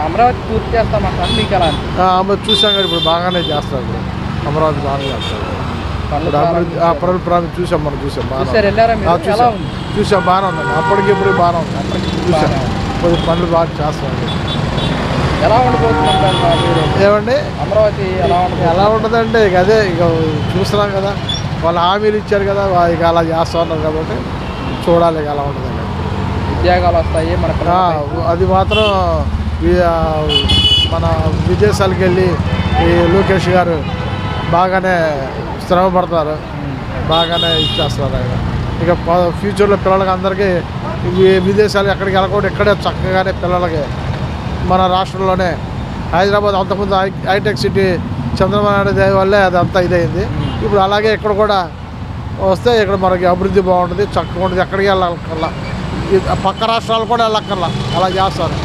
అమరావతి పూర్తి చేస్తామంటారు, మీకు ఎలా అమరావతి చూసాం కదా, ఇప్పుడు బాగానే చేస్తారు. ఇప్పుడు అమరావతి బాగానే చేస్తారు. ఇప్పుడు అభివృద్ధి పనులు ప్రారంభం చూసాం, మనం చూసాం చూసాం బాగానే ఉందండి. అప్పటికి ఇప్పుడు బాగానే ఉంది, చూసాం కొద్ది పనులు బాగా చేస్తామండి. ఎలా ఉండిపోతుంది ఏమండి అమరావతి ఎలా ఉంటుందంటే ఇక అదే ఇక చూస్తున్నాం కదా, వాళ్ళు హామీలు ఇచ్చారు కదా, ఇక అలా చేస్తూ ఉన్నారు కాబట్టి చూడాలి ఇక ఎలా ఉంటుందండి. ఉద్యోగాలు వస్తాయి మనకు, అది మాత్రం మన విదేశాలకు వెళ్ళి ఈ లోకేష్ గారు బాగానే శ్రమ పడతారు, బాగానే ఇచ్చేస్తారు. ఆయన ఇక ఫ్యూచర్లో పిల్లలకి అందరికీ విదేశాలు ఎక్కడికి వెళ్ళకూడదు, ఇక్కడే చక్కగానే పిల్లలకి మన రాష్ట్రంలోనే హైదరాబాద్ అంతకుముందు హైటెక్ సిటీ చంద్రబాబు నాయుడు దయ వల్లే అదంతా ఇదైంది. ఇప్పుడు అలాగే ఇక్కడ కూడా వస్తే ఇక్కడ మనకి అభివృద్ధి బాగుంటుంది, చక్కగా ఉంటుంది. ఎక్కడికి వెళ్ళక్కర్లా, పక్క రాష్ట్రాలు కూడా వెళ్ళక్కర్లా, అలా చేస్తారు.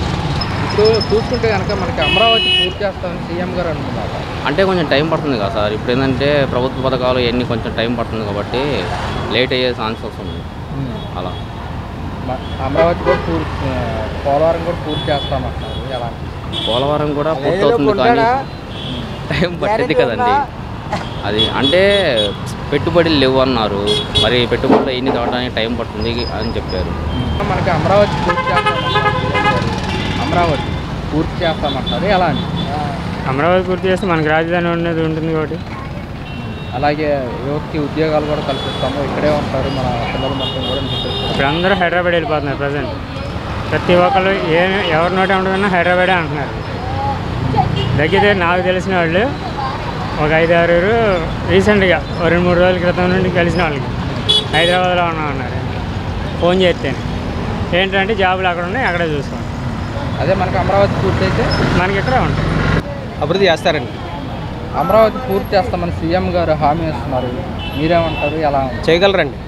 ఇప్పుడు చూసుకుంటే కనుక మనకి అమరావతి పూర్తి చేస్తామని సీఎం గారు అనుకున్నారు. అంటే కొంచెం టైం పడుతుంది కదా సార్. ఇప్పుడు ఏంటంటే ప్రభుత్వ పథకాలు ఇవన్నీ కొంచెం టైం పడుతుంది కాబట్టి లేట్ అయ్యే ఛాన్సెస్ ఉంది. అలా అమరావతి కూడా పోలవరం కూడా పూర్తి చేస్తామంటారు. ఎలా పోలవరం కూడా పూర్తవుతుంది కానీ టైం పట్టింది కదండి. అది అంటే పెట్టుబడులు లేవు అన్నారు, మరి పెట్టుబడులు ఎన్ని తేవడానికి టైం పడుతుంది అని చెప్పారు. మనకి అమరావతి పూర్తి చేస్తామంటారు. ఎలా అని అమరావతి పూర్తి చేస్తే మనకి రాజధాని అనేది ఉంటుంది కాబట్టి, అలాగే యువతకి ఉద్యోగాలు కూడా కల్పిస్తాము, ఇక్కడే ఉంటారు మన పిల్లలు మొత్తం కూడా. ఇప్పుడు అందరూ హైదరాబాద్ వెళ్ళిపోతున్నారు ప్రజెంట్. ప్రతి ఒక్కరు ఎవరి నోట ఉంటుందన్నా హైదరాబాదే అంటున్నారు. దగ్గర నాకు తెలిసిన వాళ్ళు ఒక 5-6 రీసెంట్గా 2-3 రోజుల క్రితం నుండి కలిసిన వాళ్ళకి హైదరాబాద్లో ఉన్నామన్నారు. ఫోన్ చేస్తే ఏంటంటే జాబులు అక్కడ ఉన్నాయి, అక్కడే చూసుకోండి. అదే మనకి అమరావతి పూర్తి అయితే మనకి ఇక్కడే ఉంటాయి. అభివృద్ధి చేస్తారండి. అమరావతి పూర్తి చేస్తామని సీఎం గారు హామీ ఇస్తున్నారు, మీరేమంటారు? ఎలా చేయగలరండి?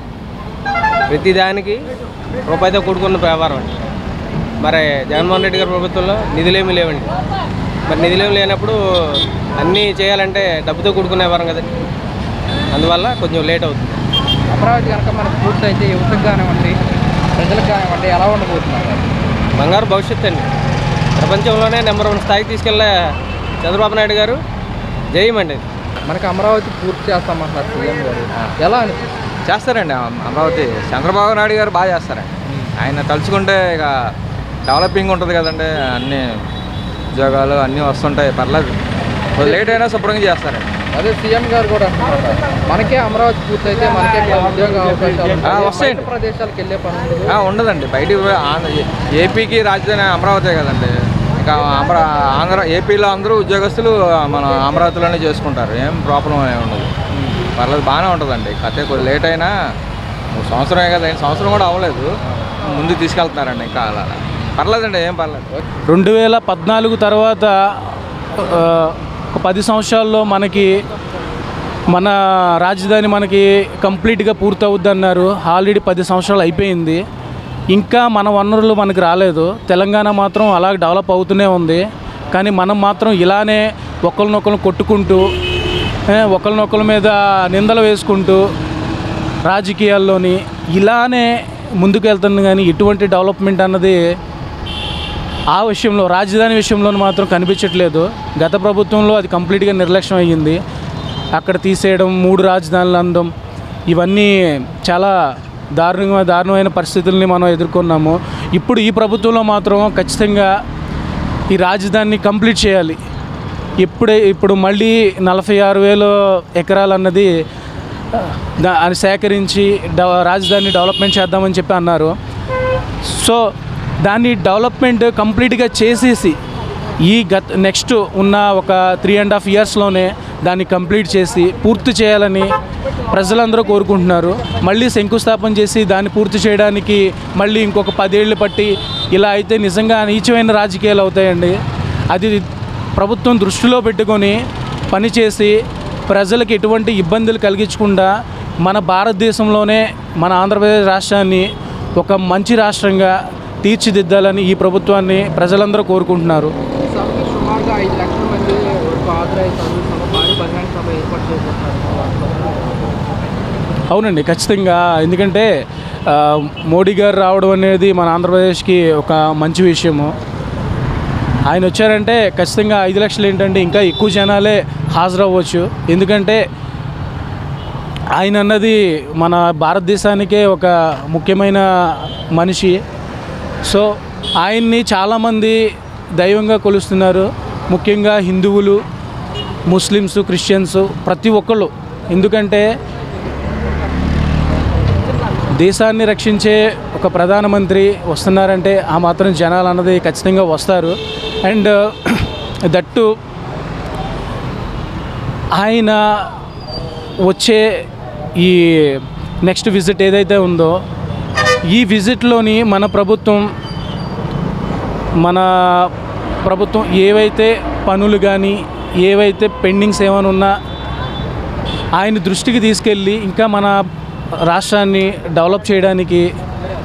ప్రతిదానికి రూపాయితో కూడుకున్న వ్యవహారం అండి. మరి జగన్మోహన్ రెడ్డి గారి ప్రభుత్వంలో నిధులేమీ లేవండి. మరి నిధులేమి లేనప్పుడు అన్నీ చేయాలంటే డబ్బుతో కూడుకునే వ్యవహారం కదండి. అందువల్ల కొంచెం లేట్ అవుతుంది. అమరావతి కనుక మనకు పూర్తి అయితే యువతకు కానివ్వండి, ప్రజలకు కానివ్వండి ఎలా ఉండబోతున్నారు? బంగారు భవిష్యత్తు అండి. ప్రపంచంలోనే నెంబర్ 1 స్థాయికి తీసుకెళ్ళే చంద్రబాబు నాయుడు గారు జయమండి. మనకి అమరావతి పూర్తి చేస్తామంటున్నారు సీఎం గారు, ఎలా అనిపిస్తుంది? చేస్తారండి. అమరావతి చంద్రబాబు నాయుడు గారు బాగా చేస్తారండి. ఆయన తలుచుకుంటే ఇక డెవలపింగ్ ఉంటుంది కదండి, అన్ని ఉద్యోగాలు అన్నీ వస్తుంటాయి, పర్లేదు. లేట్ అయినా శుభ్రంగా చేస్తారండి. అదే సీఎం గారు కూడా అంటున్నారు మనకే అమరావతి పూర్తి అయితే మనకే ఉద్యోగ అవకాశాలు వస్తాయండి, ప్రదేశాలకు వెళ్ళే పని ఉండదండి. బయట ఏపీకి రాజధాని అమరావతి కదండి. ఇక ఏపీలో అందరూ ఉద్యోగస్తులు మన అమరావతిలోనే చేసుకుంటారు, ఏం ప్రాబ్లం ఏమి ఉండదు, పర్లేదు బాగానే ఉంటుందండి. కథ కొద్దిగా లేట్ అయినా 3 సంవత్సరమే కదా, 5 సంవత్సరం కూడా అవ్వలేదు, ముందుకు తీసుకెళ్తున్నారండి. ఇంకా అలా పర్లేదండి, ఏం పర్లేదు. 2014 తర్వాత ఒక 10 సంవత్సరాల్లో మనకి మన రాజధాని మనకి కంప్లీట్గా పూర్తవుద్ది అన్నారు. ఆల్రెడీ 10 సంవత్సరాలు అయిపోయింది, ఇంకా మన వనరులు మనకు రాలేదు. తెలంగాణ మాత్రం అలా డెవలప్ అవుతూనే ఉంది, కానీ మనం మాత్రం ఇలానే ఒకరినొకరు కొట్టుకుంటూ ఒకరినొకరి మీద నిందలు వేసుకుంటూ రాజకీయాల్లోని ఇలానే ముందుకు వెళ్తుంది. కానీ ఎటువంటి డెవలప్మెంట్ అన్నది ఆ విషయంలో రాజధాని విషయంలో మాత్రం కనిపించట్లేదు. గత ప్రభుత్వంలో అది కంప్లీట్గా నిర్లక్ష్యం అయ్యింది. అక్కడ తీసేయడం, 3 రాజధానులు అందం, ఇవన్నీ చాలా దారుణమైన పరిస్థితుల్ని మనం ఎదుర్కొన్నాము. ఇప్పుడు ఈ ప్రభుత్వంలో మాత్రం ఖచ్చితంగా ఈ రాజధానిని కంప్లీట్ చేయాలి. ఇప్పుడు మళ్ళీ 46,000 ఎకరాలు అన్నది అది సేకరించి రాజధానిని డెవలప్మెంట్ చేద్దామని చెప్పి అన్నారు. సో దాన్ని డెవలప్మెంట్ కంప్లీట్గా చేసేసి నెక్స్ట్ ఉన్న ఒక 3.5 ఇయర్స్లోనే దాన్ని కంప్లీట్ చేసి పూర్తి చేయాలని ప్రజలందరూ కోరుకుంటున్నారు. మళ్ళీ శంకుస్థాపన చేసి దాన్ని పూర్తి చేయడానికి మళ్ళీ ఇంకొక 10 ఏళ్ళు పట్టి ఇలా అయితే నిజంగా నీచమైన రాజకీయాలు అవుతాయండి. అది ప్రభుత్వం దృష్టిలో పెట్టుకొని పనిచేసి ప్రజలకు ఎటువంటి ఇబ్బందులు కలిగించకుండా మన భారతదేశంలోనే మన ఆంధ్రప్రదేశ్ రాష్ట్రాన్ని ఒక మంచి రాష్ట్రంగా తీర్చిదిద్దాలని ఈ ప్రభుత్వాన్ని ప్రజలందరూ కోరుకుంటున్నారు. సుమారుగా 5 లక్షల మంది భారీ బహిరంగ సభ ఏర్పాటు చేయబోతున్నారు. అవునండి, ఖచ్చితంగా. ఎందుకంటే మోడీ గారు రావడం అనేది మన ఆంధ్రప్రదేశ్కి ఒక మంచి విషయము. ఆయన వచ్చారంటే ఖచ్చితంగా 5 లక్షలు ఏంటంటే ఇంకా ఎక్కువ జనాలే హాజరవ్వచ్చు. ఎందుకంటే ఆయన అన్నది మన భారతదేశానికే ఒక ముఖ్యమైన మనిషి. సో ఆయన్ని చాలామంది దైవంగా కొలుస్తున్నారు, ముఖ్యంగా హిందువులు, ముస్లిమ్స్, క్రిస్టియన్స్, ప్రతి ఒక్కళ్ళు. ఎందుకంటే దేశాన్ని రక్షించే ఒక ప్రధానమంత్రి వస్తున్నారంటే ఆ మాత్రం జనాలు అన్నది ఖచ్చితంగా వస్తారు. అండ్ దట్టు ఆయన వచ్చే ఈ నెక్స్ట్ విజిట్ ఏదైతే ఉందో ఈ విజిట్లోని మన ప్రభుత్వం ఏవైతే పనులు కానీ ఏవైతే పెండింగ్స్ ఏమైనా ఉన్నా ఆయన దృష్టికి తీసుకెళ్ళి ఇంకా మన రాష్ట్రాన్ని డెవలప్ చేయడానికి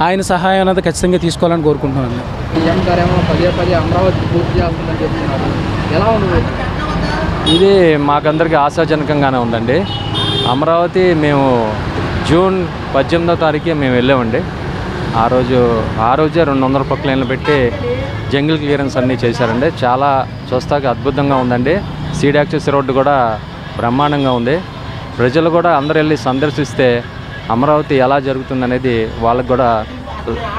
ఆయన సహాయం అనేది ఖచ్చితంగా తీసుకోవాలని కోరుకుంటున్నాను. సీఎం గారేమో పదే అమరావతి పూర్తి చేస్తుందని చెప్తున్నారు. ఎలా ఉండదు? ఇది మాకందరికీ ఆశాజనకంగానే ఉందండి. అమరావతి మేము జూన్ 18వ తారీఖు మేము వెళ్ళామండి. ఆ రోజే 200 రూపాయల లైన్లు పెట్టి జంగిల్ క్లియరెన్స్ అన్నీ చేశారండి. చాలా చూస్తాక అద్భుతంగా ఉందండి. సీడ్ యాక్సెస్ రోడ్డు కూడా బ్రహ్మాండంగా ఉంది. ప్రజలు కూడా అందరూ వెళ్ళి సందర్శిస్తే అమరావతి ఎలా జరుగుతుందనేది వాళ్ళకి కూడా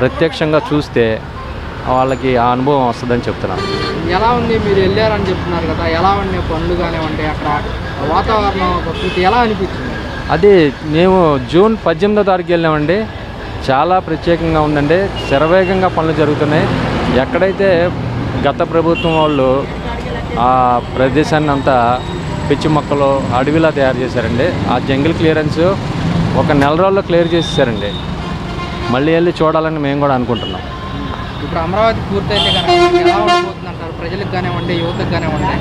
ప్రత్యక్షంగా చూస్తే వాళ్ళకి ఆ అనుభవం వస్తుందని చెప్తున్నాను. ఎలా ఉంది? మీరు వెళ్ళారని చెప్తున్నారు కదా, ఎలా ఉండే పనులు కానివ్వండి, అక్కడ వాతావరణం ప్రకృతి ఎలా అనిపించింది? అది మేము జూన్ 18వ తారీఖు వెళ్ళామండి. చాలా ప్రత్యేకంగా ఉందండి. శరవేగంగా పనులు జరుగుతున్నాయి. ఎక్కడైతే గత ప్రభుత్వం వాళ్ళు ఆ ప్రదేశాన్ని అంతా పిచ్చి మొక్కలు అడవిలా తయారు చేశారండి. ఆ జంగిల్ క్లియరెన్స్ ఒక నెల రోజుల్లో క్లియర్ చేసేసారండి. మళ్ళీ వెళ్ళి చూడాలని మేము కూడా అనుకుంటున్నాం. ఇప్పుడు అమరావతి పూర్తయితే కనుక ఎలా ఉండబోతుంది అంటారు? ప్రజలకు కానివ్వండి, యువతకు కానివ్వండి.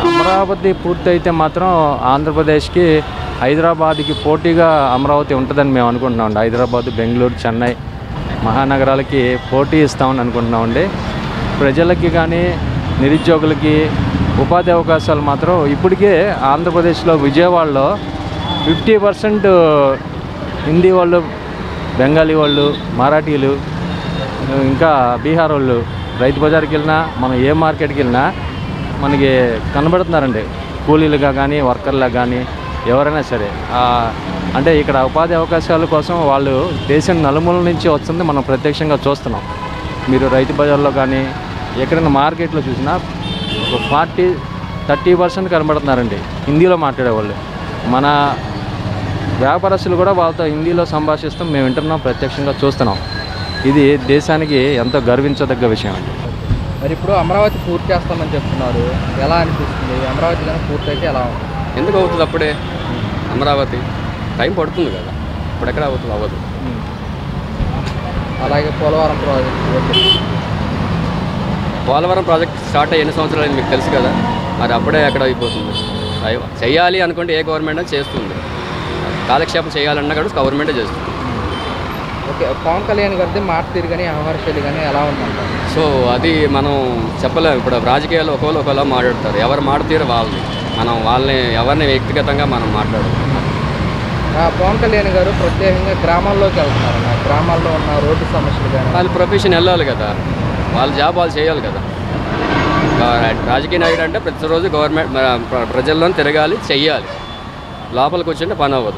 అమరావతి పూర్తయితే మాత్రం ఆంధ్రప్రదేశ్కి హైదరాబాద్కి పోటీగా అమరావతి ఉంటుందని మేము అనుకుంటున్నామండి. హైదరాబాద్, బెంగళూరు, చెన్నై మహానగరాలకి పోటీ ఇస్తామని అనుకుంటున్నామండి. ప్రజలకి కానీ నిరుద్యోగులకి ఉపాధి అవకాశాలు మాత్రం ఇప్పటికే ఆంధ్రప్రదేశ్లో విజయవాడలో 50% హిందీ వాళ్ళు, బెంగాలీ వాళ్ళు, మరాఠీలు, ఇంకా బీహార్ వాళ్ళు రైతు బజార్కి వెళ్ళినా మనం ఏ మార్కెట్కి వెళ్ళినా మనకి కనబడుతున్నారండి. కూలీలుగా కానీ వర్కర్లుగా కానీ ఎవరైనా సరే. అంటే ఇక్కడ ఉపాధి అవకాశాల కోసం వాళ్ళు దేశం నలుమూల నుంచి వస్తుంది మనం ప్రత్యక్షంగా చూస్తున్నాం. మీరు రైతు బజార్లో కానీ ఎక్కడైనా మార్కెట్లో చూసినా ఒక 40-30% కనబడుతున్నారండి హిందీలో మాట్లాడేవాళ్ళు. మన వ్యాపారస్తులు కూడా వాళ్ళతో హిందీలో సంభాషిస్తాం, మేము వింటున్నాం, ప్రత్యక్షంగా చూస్తున్నాం. ఇది దేశానికి ఎంతో గర్వించదగ్గ విషయం అండి. మరి ఇప్పుడు అమరావతి పూర్తి చేస్తామని చెప్తున్నారు, ఎలా అనిపిస్తుంది? అమరావతి కానీ పూర్తి అయితే ఎలా ఉంటుంది? ఎందుకు అవుతుంది? అప్పుడే అమరావతి టైం పడుతుంది కదా, ఇప్పుడెక్కడ అవుతుంది? అవ్వదు. అలాగే పోలవరం ప్రాజెక్ట్ స్టార్ట్ అయ్యి ఎన్ని సంవత్సరాలు అయింది మీకు తెలుసు కదా, మరి అప్పుడే ఎక్కడ అయిపోతుంది? చేయాలి అనుకుంటే ఏ గవర్నమెంట్ అని చేస్తుంది, కాలక్షేపం చేయాలన్నా కూడా గవర్నమెంటే చేస్తుంది. ఓకే, పవన్ కళ్యాణ్ గారిది మాట తీరు కానీ వ్యవహార శైలి కానీ ఎలా ఉందంటారు? సో అది మనం చెప్పలేము. ఇప్పుడు రాజకీయాలు ఒకవేళ మాట్లాడతారు, ఎవరు మాట తీరు వాళ్ళని, మనం ఎవరిని వ్యక్తిగతంగా మనం మాట్లాడము. పవన్ కళ్యాణ్ గారు ప్రత్యేకంగా గ్రామాల్లోకి వెళ్తున్నారు. గ్రామాల్లో ఉన్న రోడ్డు సమస్యలు కానీ వాళ్ళు ప్రొఫెషన్ వెళ్ళాలి కదా, వాళ్ళ జాబ్ వాళ్ళు చేయాలి కదా. రాజకీయ నాయకుడు అంటే ప్రతిరోజు గవర్నమెంట్ ప్రజల్లోనే తిరగాలి, చెయ్యాలి. లోపలికి వచ్చింటే పని అవ్వదు.